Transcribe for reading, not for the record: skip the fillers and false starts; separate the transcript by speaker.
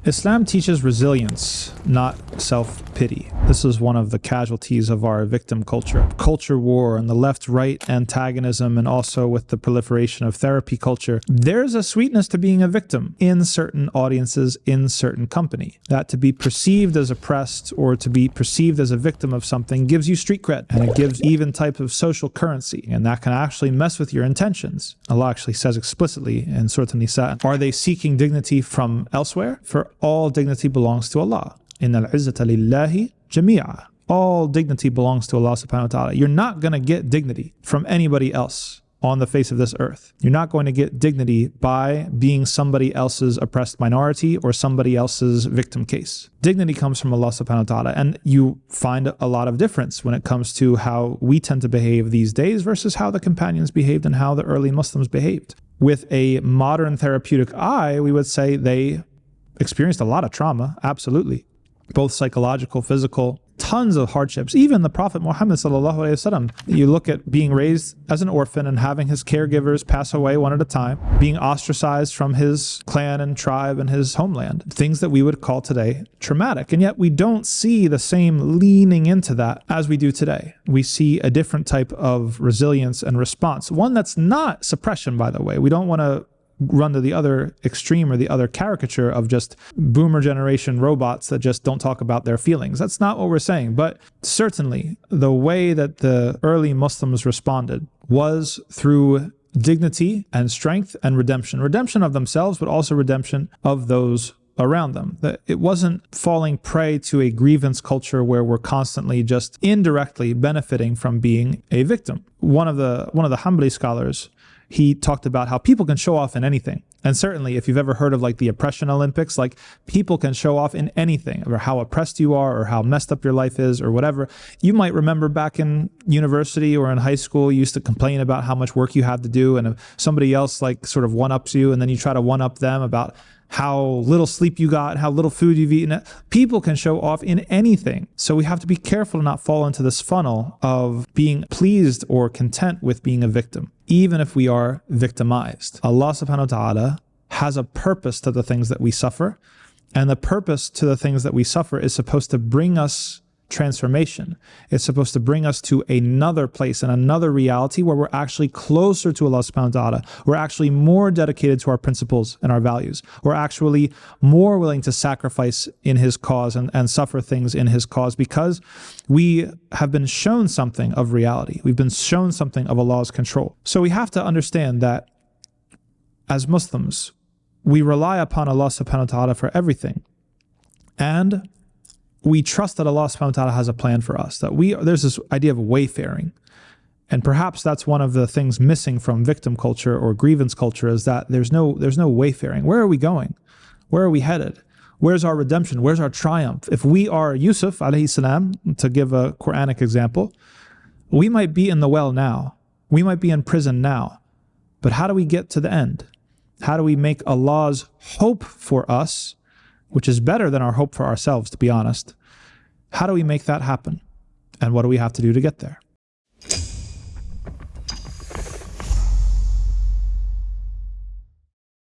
Speaker 1: Islam teaches resilience, not self-pity. This is one of the casualties of our victim culture. Culture war and the left-right antagonism, and also with the proliferation of therapy culture. There's a sweetness to being a victim in certain audiences, in certain company. That to be perceived as oppressed or to be perceived as a victim of something gives you street cred, and it gives even type of social currency, and that can actually mess with your intentions. Allah actually says explicitly in Surah An-Nisa, are they seeking dignity from elsewhere? For all dignity belongs to Allah. Innal izzata lillahi jami'a. All dignity belongs to Allah subhanahu wa ta'ala. You're not going to get dignity from anybody else on the face of this earth. You're not going to get dignity by being somebody else's oppressed minority or somebody else's victim case. Dignity comes from Allah subhanahu wa ta'ala, and you find a lot of difference when it comes to how we tend to behave these days versus how the companions behaved and how the early Muslims behaved. With a modern therapeutic eye, we would say they experienced a lot of trauma, absolutely. Both psychological, physical, tons of hardships. Even the Prophet Muhammad sallallahu alaihi wasallam, you look at being raised as an orphan and having his caregivers pass away one at a time, being ostracized from his clan and tribe and his homeland. Things that we would call today traumatic. And yet we don't see the same leaning into that as we do today. We see a different type of resilience and response. One that's not suppression, by the way. We don't want to run to the other extreme or the other caricature of just boomer generation robots that just don't talk about their feelings. That's not what we're saying. But certainly the way that the early Muslims responded was through dignity and strength and redemption. Redemption of themselves, but also redemption of those around them. That it wasn't falling prey to a grievance culture where we're constantly just indirectly benefiting from being a victim. One of the Hanbali scholars, he talked about how people can show off in anything. And certainly if you've ever heard of like the oppression Olympics, like people can show off in anything, or how oppressed you are or how messed up your life is or whatever. You might remember back in university or in high school, you used to complain about how much work you had to do, and if somebody else like sort of one-ups you, and then you try to one-up them about how little sleep you got, how little food you've eaten. People can show off in anything. So we have to be careful to not fall into this funnel of being pleased or content with being a victim, even if we are victimized. Allah subhanahu wa ta'ala has a purpose to the things that we suffer, and the purpose to the things that we suffer is supposed to bring us transformation. It's supposed to bring us to another place and another reality where we're actually closer to Allah subhanahu wa ta'ala. We're actually more dedicated to our principles and our values. We're actually more willing to sacrifice in His cause and suffer things in His cause, because we have been shown something of reality. We've been shown something of Allah's control. So we have to understand that as Muslims, we rely upon Allah subhanahu wa ta'ala for everything. And we trust that Allah subhanahu wa ta'ala has a plan for us, that there's this idea of wayfaring. And perhaps that's one of the things missing from victim culture or grievance culture, is that there's no wayfaring. Where are we going? Where are we headed? Where's our redemption? Where's our triumph? If we are Yusuf alayhi salam, to give a Quranic example, we might be in the well now. We might be in prison now. But how do we get to the end? How do we make Allah's hope for us, which is better than our hope for ourselves, to be honest? How do we make that happen? And what do we have to do to get there?